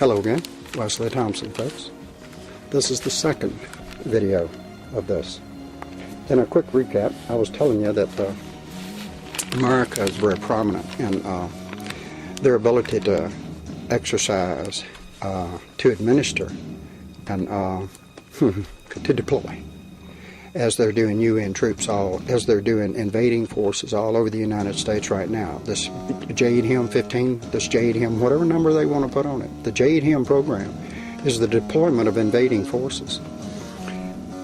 Hello again, Wesley Thompson, folks. This is the second video of this. In a quick recap, I was telling you that America is very prominent in their ability to exercise, to administer, and to deploy, as they're doing UN troops, as they're doing invading forces all over the United States right now. This JADM 15, this JADM, whatever number they want to put on it, the JADM program is the deployment of invading forces.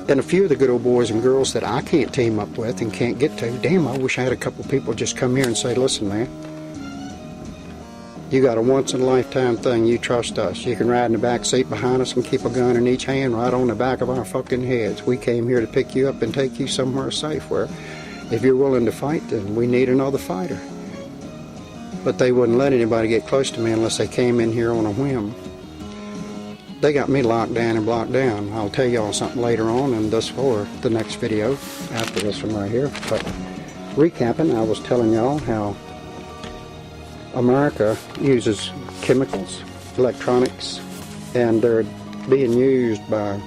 And a few of the good old boys and girls that I can't team up with and can't get to, damn, I wish I had a couple people just come here and say, listen, man, you got a once-in-a-lifetime thing, you trust us. You can ride in the back seat behind us and keep a gun in each hand right on the back of our fucking heads. We came here to pick you up and take you somewhere safe where if you're willing to fight, then we need another fighter. But they wouldn't let anybody get close to me unless they came in here on a whim. They got me locked down and blocked down. I'll tell y'all something later on in this or the next video after this one right here. But recapping, I was telling y'all how America uses chemicals, electronics, and they're being used by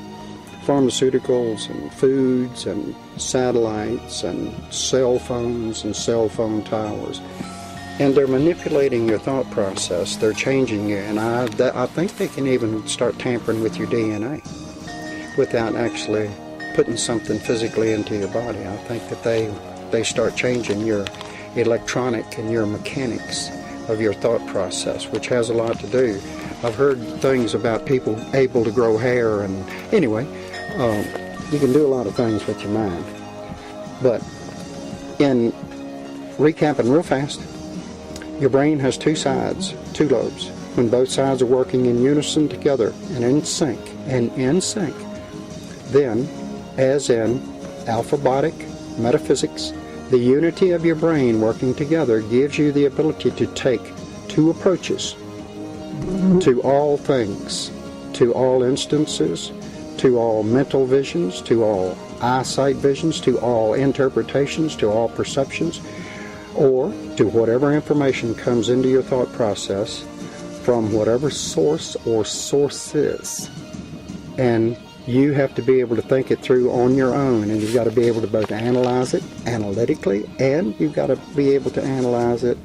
pharmaceuticals and foods and satellites and cell phones and cell phone towers. And they're manipulating your thought process. They're changing you. And I think they can even start tampering with your DNA without actually putting something physically into your body. I think that they start changing your electronic and your mechanics of your thought process, which has a lot to do. I've heard things about people able to grow hair, and anyway, you can do a lot of things with your mind. But in recapping real fast, your brain has two sides, two lobes. When both sides are working in unison together and in sync, then, as in alphabetic metaphysics, the unity of your brain working together gives you the ability to take two approaches to all things, to all instances, to all mental visions, to all eyesight visions, to all interpretations, to all perceptions, or to whatever information comes into your thought process from whatever source or sources. And you have to be able to think it through on your own, and you've got to be able to both analyze it analytically, and you've got to be able to analyze it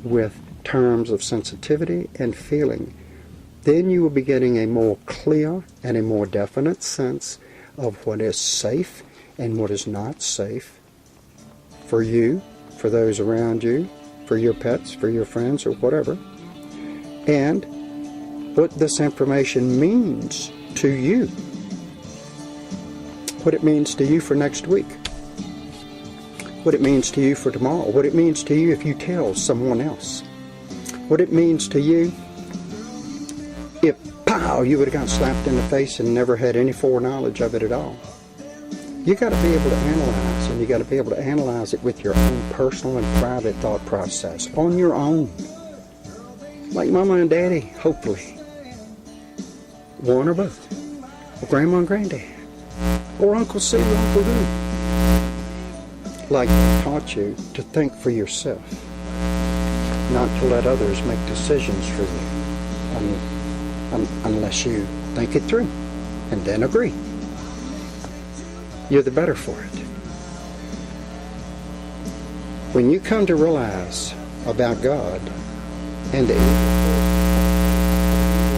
with terms of sensitivity and feeling. Then you will be getting a more clear and a more definite sense of what is safe and what is not safe for you, for those around you, for your pets, for your friends, or whatever, and what this information means to you. What it means to you for next week, what it means to you for tomorrow, what it means to you if you tell someone else, what it means to you if, pow, you would have gotten slapped in the face and never had any foreknowledge of it at all. You got to be able to analyze, and you got to be able to analyze it with your own personal and private thought process, on your own, like Mama and Daddy, hopefully, one or both, or Grandma and Granddad, or Uncle C or Uncle D, like taught you to think for yourself, not to let others make decisions for you, unless you think it through and then agree. You're the better for it. When you come to realize about God and the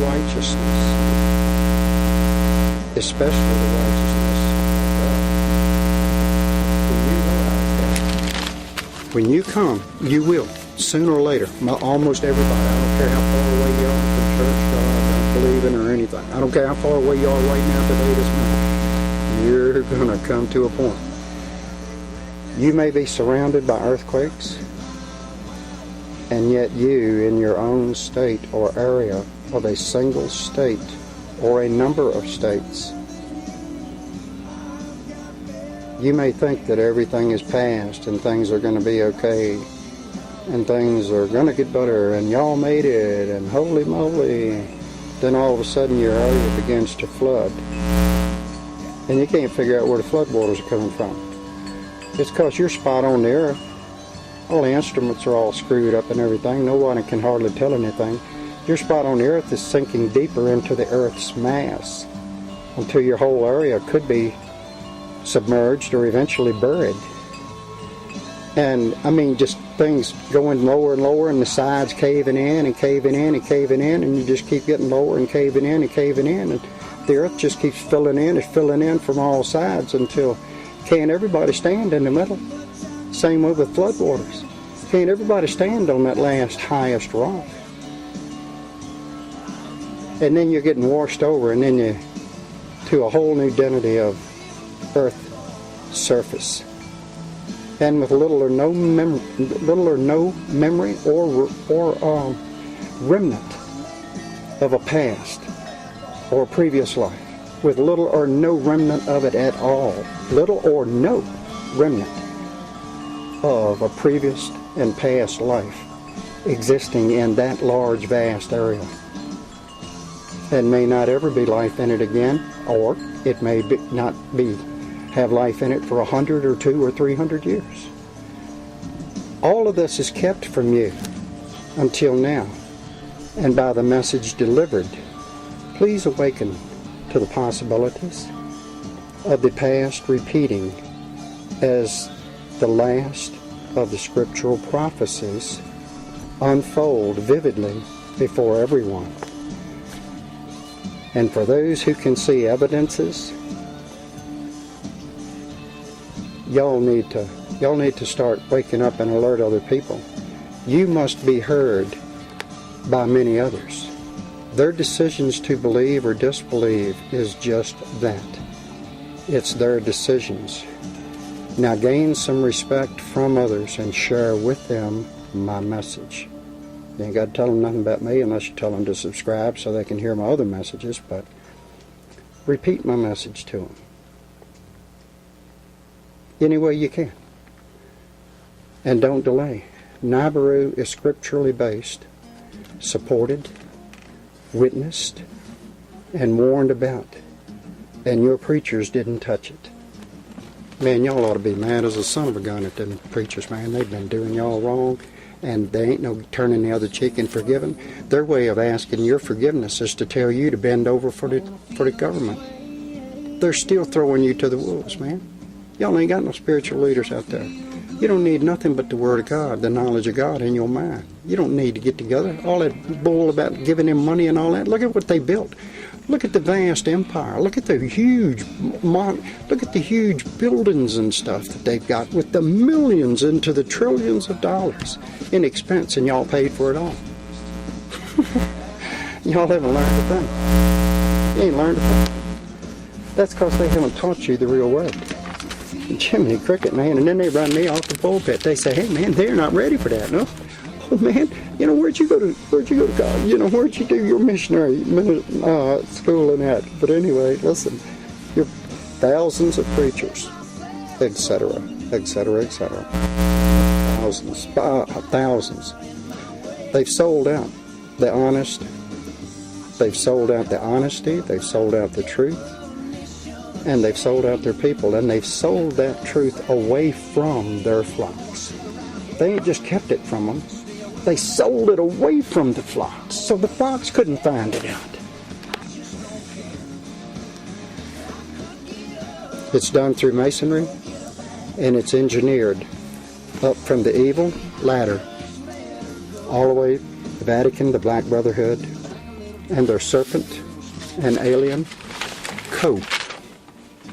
righteousness, especially the righteousness when you come, you will, sooner or later, almost everybody, I don't care how far away you are from church, God, I don't believe in or anything, I don't care how far away you are right now today, this minute, you're going to come to a point. You may be surrounded by earthquakes, and yet you, in your own state or area of a single state or a number of states, you may think that everything is past and things are going to be okay and things are going to get better and y'all made it and holy moly. Then all of a sudden your area begins to flood and you can't figure out where the floodwaters are coming from. It's because you're spot on the earth. All the instruments are all screwed up and everything. Nobody can hardly tell anything. Your spot on the earth is sinking deeper into the earth's mass until your whole area could be submerged or eventually buried. And I mean, just things going lower and lower, and the sides caving in and caving in and caving in, and you just keep getting lower and caving in and caving in, and the earth just keeps filling in from all sides until can't everybody stand in the middle. Same way with floodwaters. Can't everybody stand on that last highest rock. And then you're getting washed over, and then you to a whole new density of earth surface. And with little or no memory or remnant of a past or a previous life, with little or no remnant of it at all, little or no remnant of a previous and past life existing in that large, vast area. And may not ever be life in it again, or it may have life in it for 100 or 200 or 300 years. All of this is kept from you until now, and by the message delivered, please awaken to the possibilities of the past repeating as the last of the scriptural prophecies unfold vividly before everyone. And for those who can see evidences, y'all need to start waking up and alert other people. You must be heard by many others. Their decisions to believe or disbelieve is just that. It's their decisions. Now gain some respect from others and share with them my message. You ain't got to tell them nothing about me unless you tell them to subscribe so they can hear my other messages, but repeat my message to them any way you can. And don't delay. Nibiru is scripturally based, supported, witnessed, and warned about. And your preachers didn't touch it. Man, y'all ought to be mad as a son of a gun at them preachers, man. They've been doing y'all wrong, and they ain't no turning the other cheek and forgiving. Their way of asking your forgiveness is to tell you to bend over for the government. They're still throwing you to the wolves, man. Y'all ain't got no spiritual leaders out there. You don't need nothing but the Word of God, the knowledge of God in your mind. You don't need to get together. All that bull about giving them money and all that. Look at what they built. Look at the vast empire. Look at the huge buildings and stuff that they've got with the millions into the trillions of dollars in expense, and y'all paid for it all. Y'all haven't learned a thing. You ain't learned a thing. That's because they haven't taught you the real way. Jiminy Cricket, man, and then they run me off the pulpit. They say, hey, man, they're not ready for that, no? Oh, man, you know, where'd you go to college? You know, where'd you do your missionary school and that? But anyway, listen, you're thousands of preachers, etc., etc., etc. Thousands. They've sold out the honest. They've sold out the honesty. They've sold out the truth. And they've sold out their people, and they've sold that truth away from their flocks. They ain't just kept it from them. They sold it away from the flocks, so the flocks couldn't find it out. It's done through masonry, and it's engineered up from the evil ladder, all the way the Vatican, the Black Brotherhood, and their serpent and alien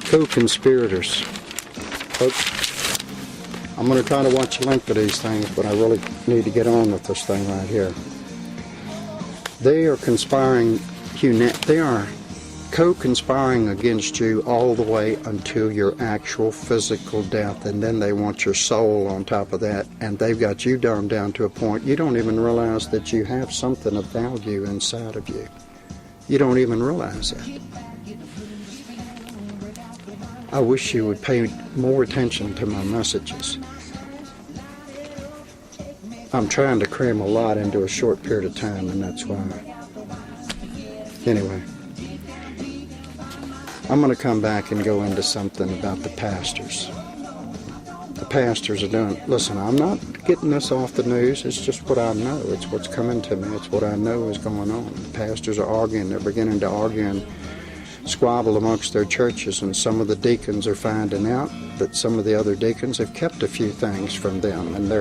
co-conspirators. Folks, I'm going to try to watch a link for these things, but I really need to get on with this thing right here. They are conspiring, they are co-conspiring against you all the way until your actual physical death, and then they want your soul on top of that, and they've got you dumbed down to a point you don't even realize that you have something of value inside of you. You don't even realize that. I wish you would pay more attention to my messages. I'm trying to cram a lot into a short period of time, and that's why. Anyway, I'm going to come back and go into something about the pastors. The pastors are doing, listen, I'm not getting this off the news. It's just what I know. It's what's coming to me. It's what I know is going on. The pastors are arguing. They're beginning to argue and squabble amongst their churches, and some of the deacons are finding out that some of the other deacons have kept a few things from them, and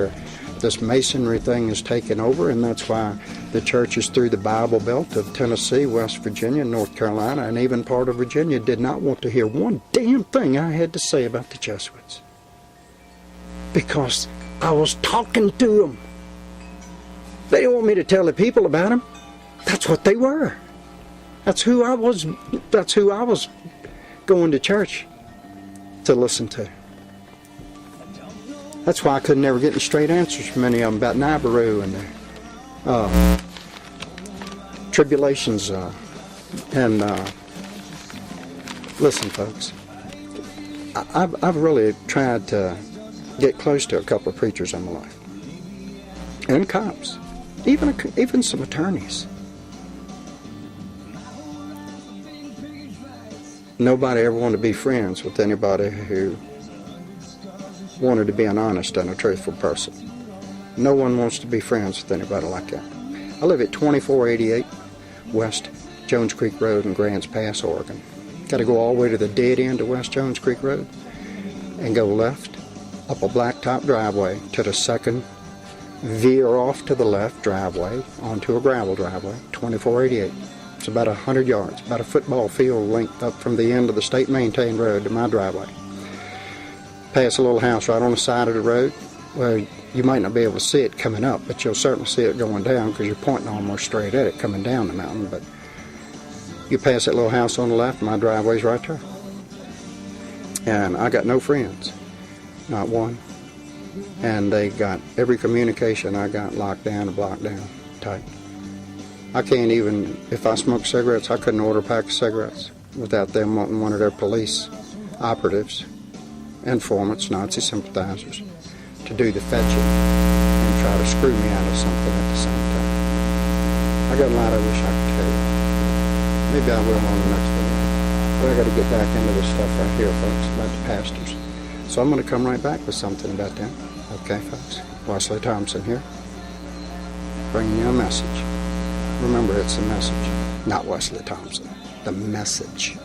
this masonry thing is taking over, and that's why the churches through the Bible Belt of Tennessee, West Virginia, North Carolina, and even part of Virginia did not want to hear one damn thing I had to say about the Jesuits, because I was talking to them. They didn't want me to tell the people about them. That's what they were. That's who I was going to church to listen to. That's why I could never get any straight answers from any of them about Nabaru and their tribulations. Listen, folks, I've really tried to get close to a couple of preachers in my life, and cops, even some attorneys. Nobody ever wanted to be friends with anybody who wanted to be an honest and a truthful person. No one wants to be friends with anybody like that. I live at 2488 West Jones Creek Road in Grants Pass, Oregon. Got to go all the way to the dead end of West Jones Creek Road and go left up a blacktop driveway to the second veer off to the left driveway onto a gravel driveway, 2488. It's about 100 yards, about a football field length up from the end of the state maintained road to my driveway. Pass a little house right on the side of the road. Well, you might not be able to see it coming up, but you'll certainly see it going down because you're pointing almost straight at it coming down the mountain. But you pass that little house on the left, my driveway's right there. And I got no friends, not one. And they got every communication I got locked down and blocked down tight. I can't even, if I smoke cigarettes, I couldn't order a pack of cigarettes without them wanting one of their police operatives, informants, Nazi sympathizers, to do the fetching and try to screw me out of something at the same time. I got a lot I wish I could tell you. Maybe I will on the next video. But I got to get back into this stuff right here, folks, about the pastors. So I'm going to come right back with something about them. Okay, folks? Wesley Thompson here, bringing you a message. Remember, it's a message, not Wesley Thompson. The message.